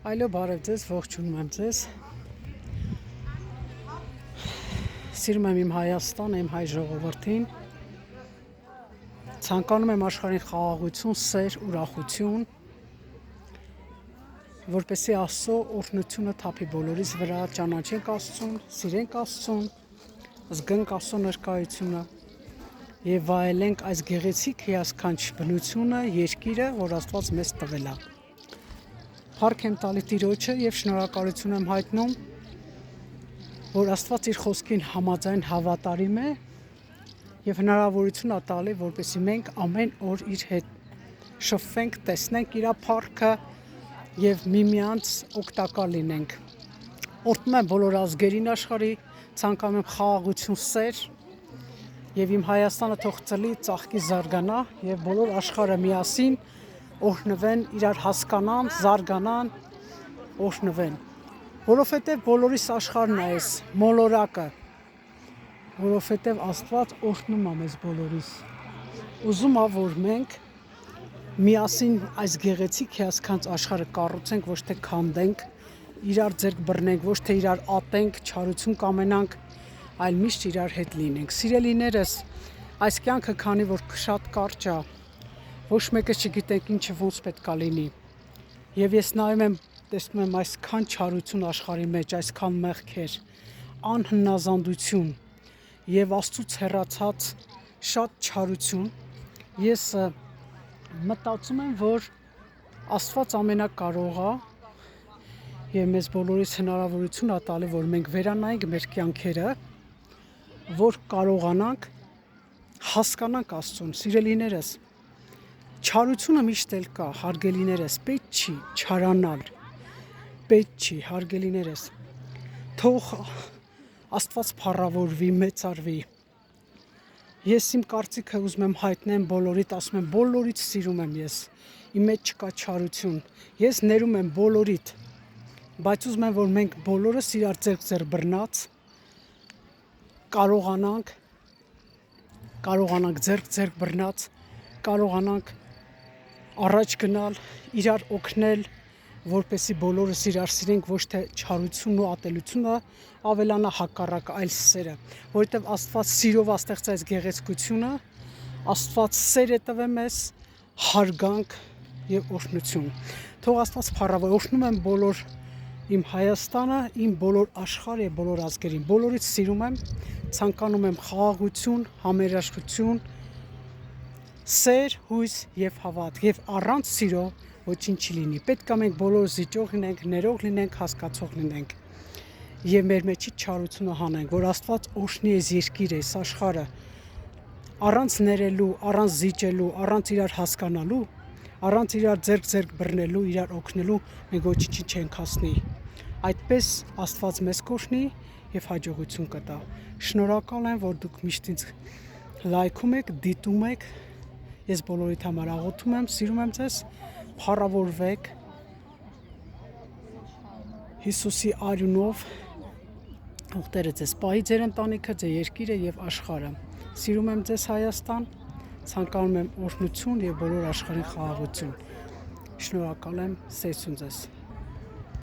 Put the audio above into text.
Այլո բարև ձեզ, ողջունում եմ ձեզ։ Սիրում եմ իմ Հայաստանը, իմ հայ ժողովրդին։ Ցանկանում եմ աշխարհին խաղաղություն, սեր, ուրախություն, որպեսզի Աստծո օրհնությունը թափի բոլորիս վրա, ճանաչենք Աստծուն, սիրենք Աստծուն, զգանք Աստծո ներկայությունը եւ վայելենք այս գեղեցիկ հիասքանչ բնությունը, երկիրը, որ Աստված մեզ տվել է։ Փառք եմ տալի Տիրոջը եւ շնորհակալություն եմ հայտնում, որ Աստված իր խոսքին համաձայն հավատարիմ է եւ հնարավորություն է տալի, որպեսզի մենք ամեն օր իր հետ շփվենք, տեսնենք իր փառքը եւ միմյանց օգտակար լինենք։ Օրհնում եմ բոլոր ազգերին աշխարհի, ցանկանում եմ խաղաղություն, սեր եւ իմ Հայաստանը թող ծլի, ծաղկի, զարգանա եւ բոլոր աշխարհը միասին օրհնվեն, իրար հասկանան, զարգանան, օրհնվեն։ Որովհետև բոլորիս աշխարհն է այս մոլորակը, որովհետև Աստված օրհնում է մեզ բոլորիս։ Ուզում է, որ մենք միասին այս գեղեցիկ հիասքանչ աշխարհը կառուցենք, ոչ թե քանդենք, իրար ձեռք բռնենք, ոչ թե իրար ատենք, չարություն կամենանք, այլ միշտ իրար հետ լինենք։ Սիրելիներս, այս կյանքը քանի որ շատ կարճ է, ոչ մեկը չգիտենք ինչը ոնց պետք է լինի։ Եվ ես նայում եմ, տեսնում եմ այսքան չարություն աշխարհի մեջ, այսքան մեղքեր, անհնազանդություն եւ Աստծուց հեռացած շատ չարություն, ես մտածում եմ, որ Աստված ամենակարող է եւ մեզ բոլորիս հնարավորություն է տալի, որ մենք վերանայենք մեր կյանքերը, որ կարողանանք հասկանանք Աստծուն։ Սիրելիներս, չարությունը միշտ էլ կա, հարգելիներս, պետք չի չարանալ, պետք չի, հարգելիներս, թող Աստված փառավորվի, մեծարվի։ Ես իմ կարծիքը ուզում եմ հայտնեմ բոլորիդ, ասում եմ բոլորից սիրում եմ ես, իմ մեջ չկա չարություն, ես ներում եմ բոլորիդ, բայց ուզում եմ, որ մենք բոլորս իրար ձեռք բռնած կարողանանք ձեռք բռնած, կարողանանք առաջ գնալ, իրար օգնել, որպեսզի բոլորս իրար սիրենք, ոչ թե չարությունն ու ատելությունը ավելանա, հակառակը, այլ սերը, որովհետև Աստված սիրով է ստեղծել այս գեղեցկությունը, Աստված սեր է տվել մեզ, հարգանք եւ օրհնություն։ Թող Աստված փառավոր, օրհնում եմ բոլոր իմ Հայաստանը, իմ բոլոր աշխարհը եւ բոլոր ազգերին, բոլորից սիրում եմ, ցանկանում եմ խաղաղություն, համերաշխություն, սեր, հույս եւ հավատ, եւ առանց սիրո ոչինչ չի լինի։ Պետք է մենք բոլորը զիջող լինենք, ներող լինենք, հասկացող լինենք եւ մեր մեջից չարությունը հանենք, որ Աստված օրհնի այս երկիրը, այս աշխարհը, առանց ներելու, առանց զիջելու, առանց իրար հասկանալու, առանց իրար ձեռք բռնելու, իրար օգնելու մենք ոչինչ չենք հասնի։ Այդպես Աստված մեզ կօրհնի եւ հաջողություն կտա։ Շնորհակալ եմ, որ դուք միշտ ինձ լայքում եք, դիտում եք։ Ես բոլորիդ համար աղոթում եմ, սիրում եմ ձեզ, փառավորվեք Հիսուսի արյունով, թող Տերը ձեզ պահի, ձեր ընտանիքը, ձեր երկիրը եւ աշխարհը։ Սիրում եմ ձեզ Հայաստան, ցանկանում եմ օրհնություն եւ բոլոր աշխարհին խաղաղություն։ Շնորհակալ եմ, սերսուն ձեզ։